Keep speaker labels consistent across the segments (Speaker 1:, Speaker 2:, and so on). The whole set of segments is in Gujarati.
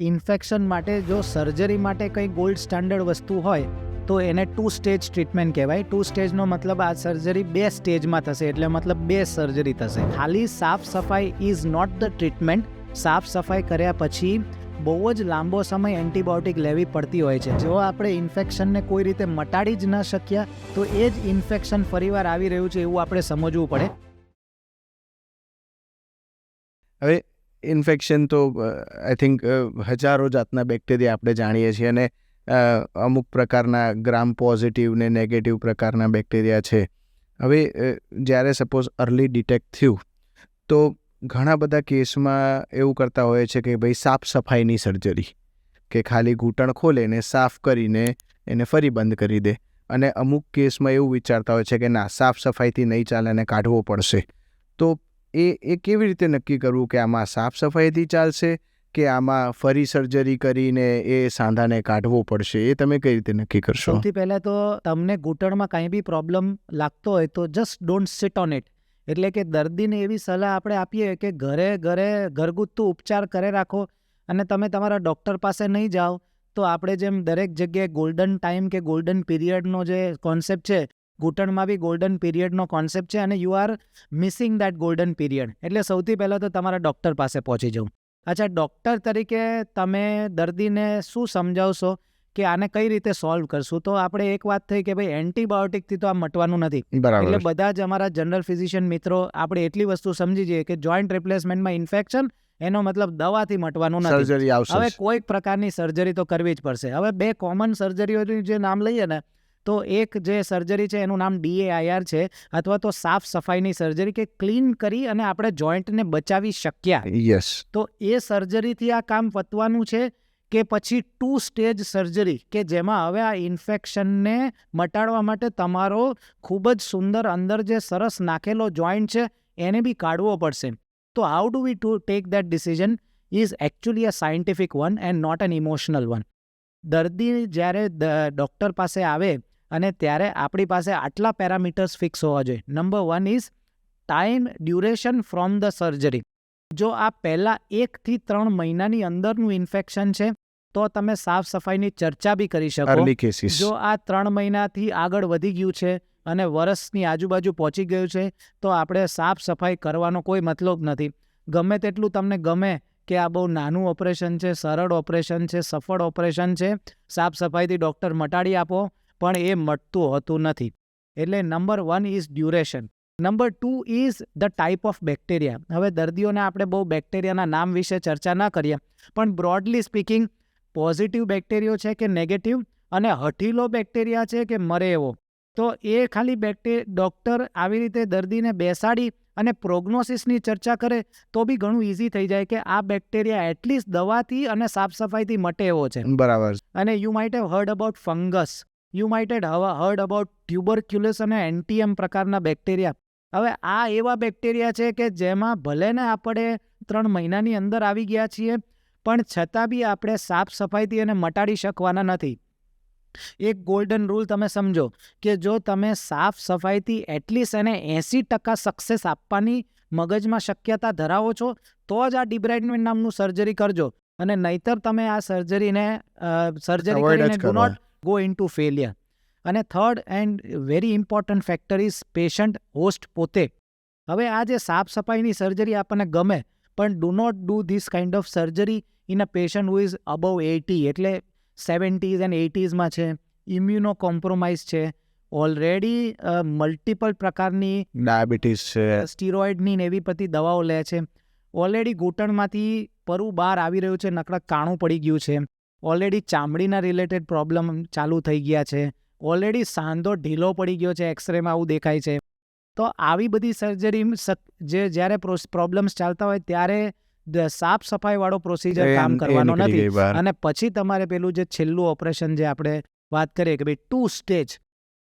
Speaker 1: ઇન્ફેક્શન માટે જો સર્જરી માટે કંઈ ગોલ્ડ સ્ટાન્ડર્ડ વસ્તુ હોય તો એને 2 સ્ટેજ ટ્રીટમેન્ટ કહેવાય. 2 સ્ટેજનો મતલબ આ સર્જરી 2 સ્ટેજમાં થશે, એટલે મતલબ 2 સર્જરી થશે. ખાલી સાફ સફાઈ ઇઝ નોટ ધ ટ્રીટમેન્ટ. સાફ સફાઈ કર્યા પછી બહુ જ લાંબો સમય એન્ટીબાયોટિક લેવી પડતી હોય છે. જો આપણે ઇન્ફેક્શનને કોઈ રીતે મટાડી જ ન શક્યા તો એ જ ઇન્ફેક્શન ફરીવાર આવી રહ્યું છે એવું આપણે સમજવું પડે.
Speaker 2: હવે ઇન્ફેક્શન તો આઈ થિંક હજારો જાતના બેક્ટેરિયા આપણે જાણીએ છીએ, અને અમુક પ્રકારના ગ્રામ પોઝિટિવ ને નેગેટિવ પ્રકારના બેક્ટેરિયા છે. હવે જ્યારે સપોઝ અર્લી ડિટેક્ટ થયું તો ઘણા બધા કેસમાં એવું કરતા હોય છે કે ભાઈ સાફ સફાઈની સર્જરી, કે ખાલી ઘૂંટણ ખોલે ને સાફ કરીને એને ફરી બંધ કરી દે. અને અમુક કેસમાં એવું વિચારતા હોય છે કે ના, સાફ સફાઈથી નહીં ચાલે અને કાઢવો પડશે. તો એ કેવી રીતે નક્કી કરવું કે આમાં સાફ સફાઈથી ચાલશે કે આમાં ફરી સર્જરી કરીને એ સાંધાને કાઢવો પડશે? એ તમે કઈ રીતે નક્કી કરશો?
Speaker 1: સૌથી પહેલાં તો તમને ઘૂંટણમાં કાંઈ બી પ્રોબ્લેમ લાગતો હોય તો just don't sit on it. એટલે કે દર્દીને એવી સલાહ આપણે આપીએ કે ઘરે ઘરગથ્થુ ઉપચાર કરે રાખો, અને તમે તમારા ડૉક્ટર પાસે નહીં જાઓ તો આપણે જેમ દરેક જગ્યાએ ગોલ્ડન ટાઈમ કે ગોલ્ડન પીરિયડનો જે કોન્સેપ્ટ છે, ઘૂંટણમાં બી ગોલ્ડન પીરિયડનો કોન્સેપ્ટ છે, અને you are missing that golden period. એટલે સૌથી પહેલાં તો તમારા ડૉક્ટર પાસે પહોંચી જાઉં. અચ્છા, ડૉક્ટર તરીકે તમે દર્દીને શું સમજાવશો કે આને કઈ રીતે સોલ્વ કરશું? તો આપણે એક વાત થઈ કે ભાઈ એન્ટીબાયોટિકથી તો આ મટવાનું નથી. એટલે બધા જ અમારા જનરલ ફિઝિશિયન મિત્રો આપણે એટલી વસ્તુ સમજી જઈએ કે જોઈન્ટ રિપ્લેસમેન્ટમાં ઇન્ફેક્શન એનો મતલબ દવાથી મટવાનું નથી. હવે કોઈ પ્રકારની સર્જરી તો કરવી જ પડશે. હવે 2 કોમન સર્જરીઓનું જે નામ લઈએ ને, તો એક જે સર્જરી છે એનું નામ DAIR છે, અથવા તો સાફ સફાઈની સર્જરી, કે ક્લીન કરી અને આપણે જોઈન્ટને બચાવી શક્યા.
Speaker 2: યસ.
Speaker 1: તો એ સર્જરીથી આ કામ પતવાનું છે કે પછી 2 સ્ટેજ સર્જરી, કે જેમાં હવે આ ઇન્ફેક્શનને મટાડવા માટે તમારો ખૂબ જ સુંદર અંદર જે સરસ નાખેલો જોઈન્ટ છે એને બી કાઢવો પડશે. તો how do we take that decision is actually a scientific one and not an emotional one. દર્દી જ્યારે ડૉક્ટર પાસે આવે અને ત્યારે આપણી પાસે આટલા પેરામીટર્સ ફિક્સ હોવા જોઈએ. Number 1 is time duration from the surgery. જો આ પહેલાં 1 થી 3 મહિનાની અંદરનું ઇન્ફેક્શન છે તો તમે સાફ સફાઈની ચર્ચા બી કરી શકો. જો આ 3 મહિનાથી આગળ વધી ગયું છે અને વર્ષની આજુબાજુ પહોંચી ગયું છે તો આપણે સાફ સફાઈ કરવાનો કોઈ મતલબ નથી. ગમે તેટલું તમને ગમે કે આ બહુ નાનું ઓપરેશન છે, સરળ ઓપરેશન છે, સફળ ઓપરેશન છે, સાફ સફાઈથી ડૉક્ટર મટાડી આપો, પણ એ મટતું હોતું નથી. એટલે number 1 is duration. Number 2 is the type of bacteria. હવે દર્દીઓને આપણે બહુ બેક્ટેરિયાના નામ વિશે ચર્ચા ના કરીએ, પણ બ્રોડલી સ્પીકિંગ પોઝિટિવ બેક્ટેરિયો છે કે નેગેટિવ, અને હઠીલો બેક્ટેરિયા છે કે મરે એવો, તો એ ખાલી ડૉક્ટર આવી રીતે દર્દીને બેસાડી અને પ્રોગ્નોસિસની ચર્ચા કરે તો બી ઘણું ઇઝી થઈ જાય કે આ બેક્ટેરિયા એટલીસ્ટ દવાથી અને સાફ સફાઈથી મટે એવો છે.
Speaker 2: બરાબર.
Speaker 1: અને you might have heard about fungus, you might have heard about tuberculous અને એન્ટીએમ પ્રકારના બેક્ટેરિયા. હવે આ એવા બેક્ટેરિયા છે કે જેમાં ભલે ને આપણે 3 મહિનાની અંદર આવી ગયા છીએ, પણ છતાં બી આપણે સાફ સફાઈથી એને મટાડી શકવાના નથી. એક ગોલ્ડન રૂલ તમે સમજો કે જો તમે સાફ સફાઈથી એટલીસ્ટ એને 80% સક્સેસ આપવાની મગજમાં શક્યતા ધરાવો છો તો જ આ ડિબ્રાઇડમેન્ટ નામનું સર્જરી કરજો, અને નહીતર તમે આ સર્જરી કરીને do not go into failure. અને third and very important factor is patient host પોતે. હવે આ જે સાફ સફાઈની સર્જરી આપણને ગમે, પણ do not do this kind of surgery in a patient who is above 80, એટલે 70s એન્ડ 80sમાં છે, ઇમ્યુનો કોમ્પ્રોમાઇઝ છે, ઓલરેડી મલ્ટિપલ પ્રકારની
Speaker 2: ડાયાબિટીસ છે,
Speaker 1: સ્ટીરોઇડની ને એવી બધી દવાઓ લે છે, ઓલરેડી ઘૂંટણમાંથી પરુ બહાર આવી રહ્યું છે, નકળા કાણું પડી ગયું છે, ઓલરેડી ચામડીના રિલેટેડ પ્રોબ્લેમ ચાલુ થઈ ગયા છે, ઓલરેડી સાંધો ઢીલો પડી ગયો છે, એક્સરેમાં આવું દેખાય છે. તો આવી બધી સર્જરી જ્યારે પ્રોબ્લેમ્સ ચાલતા હોય ત્યારે સાફ સફાઈવાળો પ્રોસિજર કામ કરવાનો નથી. અને પછી તમારે પેલું જે છેલ્લું ઓપરેશન જે આપણે વાત કરીએ કે ભાઈ 2 સ્ટેજ,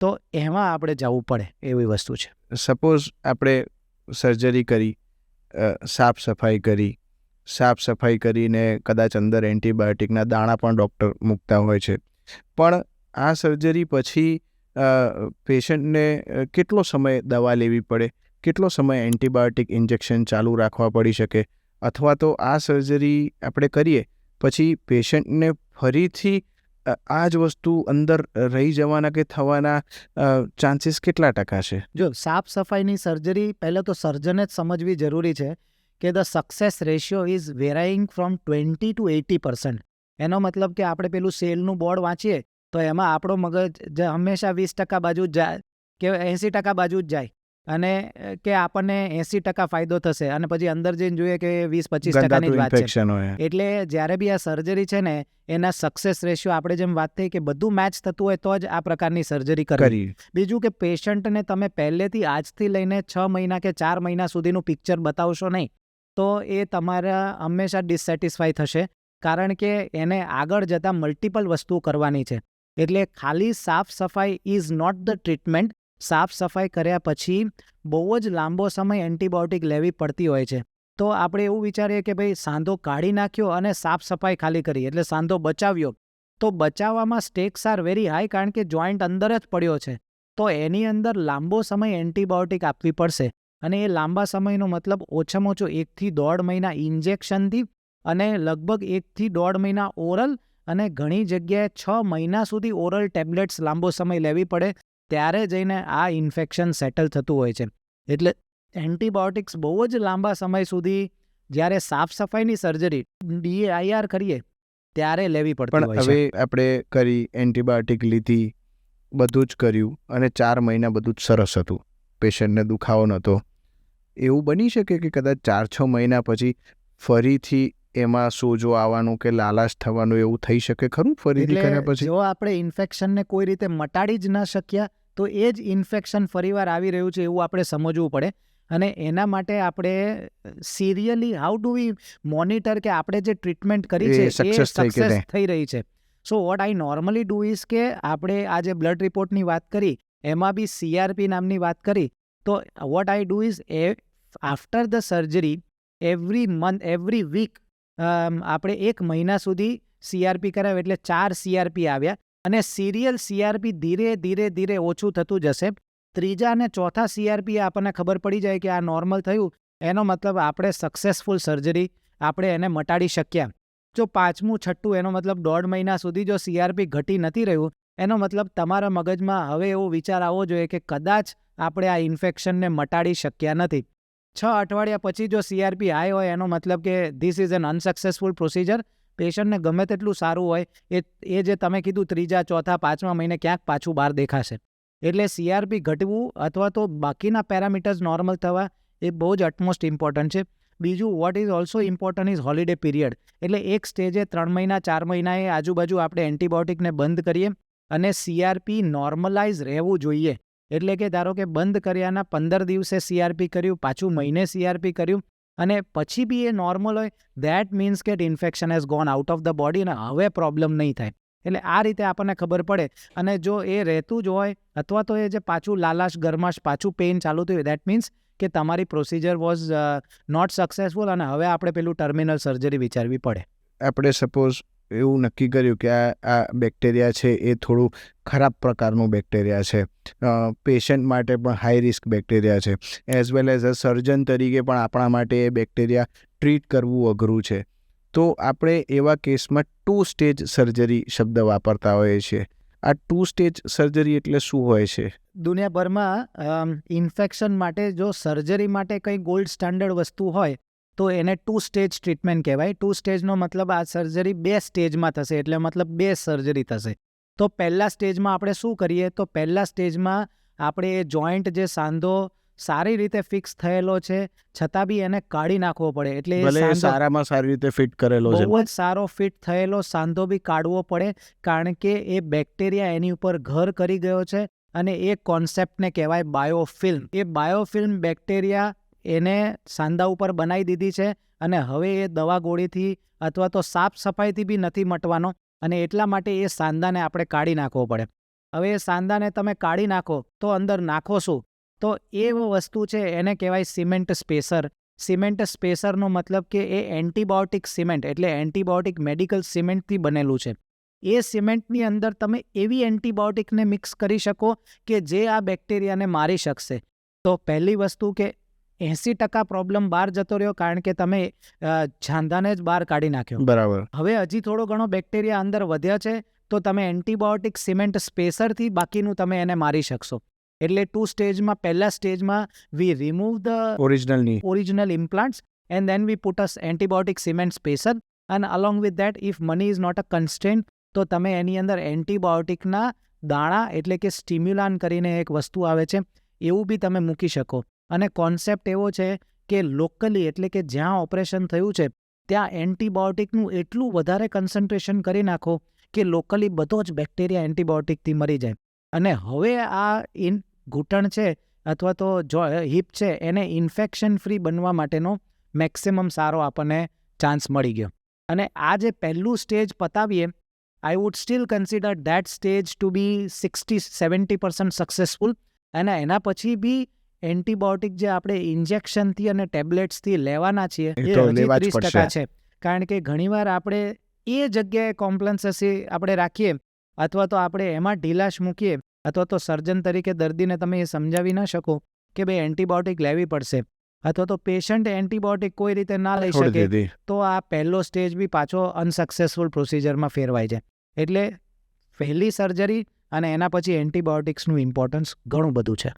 Speaker 1: તો એમાં આપણે જવું પડે એવી વસ્તુ છે.
Speaker 2: સપોઝ આપણે સર્જરી કરી, સાફ સફાઈ કરીને કદાચ અંદર એન્ટીબાયોટિકના દાણા પણ ડૉક્ટર મૂકતા હોય છે, પણ આ સર્જરી પછી પેશન્ટને કેટલો સમય દવા લેવી પડે, કેટલો સમય એન્ટીબાયોટિક ઇન્જેક્શન ચાલુ રાખવા પડી શકે, અથવા તો આ સર્જરી આપણે કરીએ પછી પેશન્ટને ફરીથી આ જ વસ્તુ અંદર રહી જવાના કે થવાના ચાન્સીસ કેટલા ટકા છે?
Speaker 1: જો સાફ સફાઈની સર્જરી પહેલાં તો સર્જને જ સમજવી જરૂરી છે કે the success ratio is varying from 20 to 80%. એનો મતલબ કે આપણે પેલું સેલનું બોર્ડ વાંચીએ તો એમાં આપણો મગજ હંમેશા 20% બાજુ જ જાય કે 80% બાજુ જ જાય અને કે આપણને 80% ફાયદો થશે અને પછી અંદર જઈને જોઈએ કે 20-25% જ વાત છે.
Speaker 2: ઇન્ફેક્શન હોય.
Speaker 1: એટલે જ્યારે બી આ સર્જરી છે ને એના સક્સેસ રેશિયો આપણે જેમ વાત થઈ કે બધું મેચ થતું હોય તો જ આ પ્રકારની સર્જરી કરવી. બીજું કે પેશન્ટને તમે પહેલેથી આજથી લઈને 6 મહિના કે 4 મહિના સુધીનું પિક્ચર બતાવશો નહીં તો એ તમારા હંમેશા ડિસસેટિસ્ફાઈ થશે, કારણ કે એને આગળ જતાં મલ્ટિપલ વસ્તુ કરવાની છે. એટલે ખાલી સાફ સફાઈ ઇઝ નોટ ધ ટ્રીટમેન્ટ. સાફ સફાઈ કર્યા પછી બહુ જ લાંબો સમય એન્ટીબાયોટિક લેવી પડતી હોય છે. તો આપણે એવું વિચારીએ કે ભાઈ સાંધો કાઢી નાખ્યો અને સાફ સફાઈ ખાલી કરી એટલે સાંધો બચાવ્યો, તો બચાવવામાં સ્ટેક્સ આર વેરી હાઈ, કારણ કે જોઈન્ટ અંદર જ પડ્યો છે. તો એની અંદર લાંબો સમય એન્ટીબાયોટિક આપવી પડશે અને એ લાંબા સમયનો મતલબ ઓછામાં ઓછો 1 થી 1.5 મહિના ઇન્જેક્શનથી અને લગભગ 1 થી 1.5 મહિના ઓરલ અને ઘણી જગ્યાએ 6 મહિના સુધી ઓરલ ટેબ્લેટ્સ લાંબો સમય લેવી પડે, ત્યારે જઈને આ ઇન્ફેક્શન સેટલ થતું હોય છે. એટલે એન્ટીબાયોટિક્સ બહુ જ લાંબા સમય સુધી જ્યારે સાફ સફાઈની સર્જરી DAIR કરીએ ત્યારે લેવી પડતી હોય છે.
Speaker 2: પણ હવે આપણે કરી, એન્ટીબાયોટિક લીધી, બધું જ કર્યું અને 4 મહિના બધું જ સરસ હતું, પેશન્ટને દુખાવો નહોતો. એવું બની શકે કે કદાચ 4-6 મહિના પછી ફરીથી એમાં સોજો આવવાનું કે લાલાશ થવાનું એવું થઈ શકે ખરું ફરીથી કર્યા પછી?
Speaker 1: જો આપણે ઇન્ફેક્શનને કોઈ રીતે મટાડી જ ન શક્યા તો એ જ ઇન્ફેક્શન ફરીવાર આવી રહ્યું છે એવું આપણે સમજવું પડે. અને એના માટે આપણે serially how do V monitor કે આપણે જે ટ્રીટમેન્ટ કરી છે એ
Speaker 2: સક્સેસ
Speaker 1: થઈ રહી છે. So what I normally do is કે આપણે આ જે બ્લડ રિપોર્ટની વાત કરી એમાં બી CRP નામની વાત કરી, તો what I do is after the surgery every month every week આપણે 1 મહિના સુધી CRP કરાવ્યું એટલે 4 CRP આવ્યા અને સિરિયલ CRP ધીરે ધીરે ધીરે ઓછું થતું જશે. 3જા અને 4થા CRP આપણને ખબર પડી જાય કે આ નોર્મલ થયું, એનો મતલબ આપણે સક્સેસફુલ સર્જરી આપણે એને મટાડી શક્યા. જો 5મું 6ઠું એનો મતલબ 1.5 મહિના સુધી જો CRP ઘટી નથી રહ્યું, એનો મતલબ તમારા મગજમાં હવે એવો વિચાર આવવો જોઈએ કે કદાચ આપણે આ ઇન્ફેક્શનને મટાડી શક્યા નથી. 6 અઠવાડિયા પછી જો CRP હાઈ હોય એનો મતલબ કે this is an unsuccessful procedure. પેશન્ટને ગમે તેટલું સારું હોય એ જે તમે કીધું 3જા 4થા 5મા મહિને ક્યાંક પાછું બહાર દેખાશે. એટલે CRP ઘટવું અથવા તો બાકીના પેરામીટર્સ નોર્મલ થવા એ બહુ જ અટમોસ્ટ ઇમ્પોર્ટન્ટ છે. બીજું what is also important is holiday period. એટલે એક સ્ટેજે 3 મહિના 4 મહિનાએ આજુબાજુ આપણે એન્ટીબાયોટિકને બંધ કરીએ અને CRP નોર્મલાઇઝ રહેવું જોઈએ. એટલે કે ધારો કે બંધ કર્યાના 15 દિવસે CRP કર્યું, પાછું મહિને CRP કર્યું અને પછી બી એ નોર્મલ હોય, ધેટ મીન્સ કે infection has gone out of the body અને હવે પ્રોબ્લેમ નહીં થાય. એટલે આ રીતે આપણને ખબર પડે. અને જો એ રહેતું જ હોય અથવા તો એ જે પાછું લાલાશ ગરમાશ પાછું પેઇન ચાલુ થયું, દેટ મીન્સ કે તમારી પ્રોસિજર વોઝ નોટ સક્સેસફુલ અને હવે આપણે પેલું ટર્મિનલ સર્જરી વિચારવી પડે.
Speaker 2: આપણે સપોઝ એવું નક્કી કર્યું કે આ બેક્ટેરિયા છે એ થોડું ખરાબ પ્રકારનું બેક્ટેરિયા છે, પેશન્ટ માટે પણ હાઈ રિસ્ક બેક્ટેરિયા છે, એઝ વેલ એઝ અ સર્જન તરીકે પણ આપણા માટે એ બેક્ટેરિયા ટ્રીટ કરવું અઘરું છે. તો આપણે એવા કેસમાં 2 સ્ટેજ સર્જરી શબ્દ વાપરતા હોઈએ છીએ. આ 2 સ્ટેજ સર્જરી એટલે શું હોય છે?
Speaker 1: દુનિયાભરમાં ઇન્ફેક્શન માટે જો સર્જરી માટે કંઈ ગોલ્ડ સ્ટાન્ડર્ડ વસ્તુ હોય તો એને 2 સ્ટેજ ટ્રીટમેન્ટ કહેવાય. 2 સ્ટેજનો મતલબ આ સર્જરી 2 સ્ટેજમાં થશે, એટલે મતલબ 2 સર્જરી થશે. તો પહેલા સ્ટેજમાં આપણે શું કરીએ, તો પહેલા સ્ટેજમાં આપણે એ જોઈન્ટ જે સાંધો સારી રીતે ફિક્સ થયેલો છે છતાં બી એને કાઢી નાખવો પડે. એટલે
Speaker 2: ભલે સારામાં સારી રીતે ફિટ કરેલો છે,
Speaker 1: બહુ જ સારો ફિટ થયેલો સાંધો બી કાઢવો પડે, કારણ કે એ બેક્ટેરિયા એની ઉપર ઘર કરી ગયો છે અને એ કોન્સેપ્ટને કહેવાય બાયોફિલ્મ. એ બાયોફિલ્મ બેક્ટેરિયા એને સાંધા ઉપર બનાવી દીધી છે અને હવે એ દવા ગોળીથી અથવા તો સાફ સફાઈથી બી નથી મટવાનો અને એટલા માટે એ સાંધાને આપણે કાઢી નાખવો પડે. હવે એ સાંધાને તમે કાઢી નાખો તો અંદર નાખો શું, તો એ વસ્તુ છે એને કહેવાય સિમેન્ટ સ્પેસર. સિમેન્ટ સ્પેસરનો મતલબ કે એ એન્ટીબાયોટિક સિમેન્ટ એટલે એન્ટીબાયોટિક મેડિકલ સિમેન્ટથી બનેલું છે. એ સિમેન્ટની અંદર તમે એવી એન્ટીબાયોટિકને મિક્સ કરી શકો કે જે આ બેક્ટેરિયાને મારી શકશે. તો પહેલી વસ્તુ કે 80% પ્રોબ્લેમ બહાર જતો રહ્યો, કારણ કે તમે છાંદાને જ બહાર કાઢી નાખ્યો.
Speaker 2: બરાબર.
Speaker 1: હવે હજી થોડો ઘણો બેક્ટેરિયા અંદર વધ્યા છે, તો તમે એન્ટીબાયોટિક સિમેન્ટ સ્પેસરથી બાકીનું તમે એને મારી શકશો. એટલે 2 સ્ટેજમાં, પહેલા સ્ટેજમાં we remove the original implants and then we put us antibiotic cement spacer, and along with that, if money is not a constraint, તો તમે એની અંદર એન્ટીબાયોટિકના દાણા એટલે કે સ્ટિમ્યુલાન કરીને એક વસ્તુ આવે છે, એવું બી તમે મૂકી શકો. અને કોન્સેપ્ટ એવો છે કે લોકલી એટલે કે જ્યાં ઓપરેશન થયું છે ત્યાં એન્ટીબાયોટિકનું એટલું વધારે કન્સન્ટ્રેશન કરી નાખો કે લોકલી બધો જ બેક્ટેરિયા એન્ટીબાયોટિકથી મરી જાય. અને હવે આ ઘૂંટણ છે અથવા તો હિપ છે એને ઇન્ફેક્શન ફ્રી બનવા માટેનો મેક્સિમમ સારો આપણને ચાન્સ મળી ગયો. અને આ જે પહેલું સ્ટેજ પતાવીએ, I would still consider that stage to be 60-70% successful. અને એના પછી બી એન્ટીબાયોટિક જે આપણે ઇન્જેક્શનથી અને ટેબ્લેટ્સથી લેવાના છીએ એ હજી 30% છે. કારણ કે ઘણીવાર આપણે એ જગ્યાએ કોમ્પ્લેન્સસી આપણે રાખીએ અથવા તો આપણે એમાં ઢીલાશ મૂકીએ, અથવા તો સર્જન તરીકે દર્દીને તમે એ સમજાવી ના શકો કે ભાઈ એન્ટીબાયોટિક લેવી પડશે, અથવા તો પેશન્ટ એન્ટીબાયોટિક કોઈ રીતે ના લઈ શકે, તો આ પહેલો સ્ટેજ બી પાછો અનસક્સેસફુલ પ્રોસિજરમાં ફેરવાઈ જાય. એટલે પહેલી સર્જરી અને એના પછી એન્ટીબાયોટિક્સનું ઇમ્પોર્ટન્સ ઘણું બધું છે.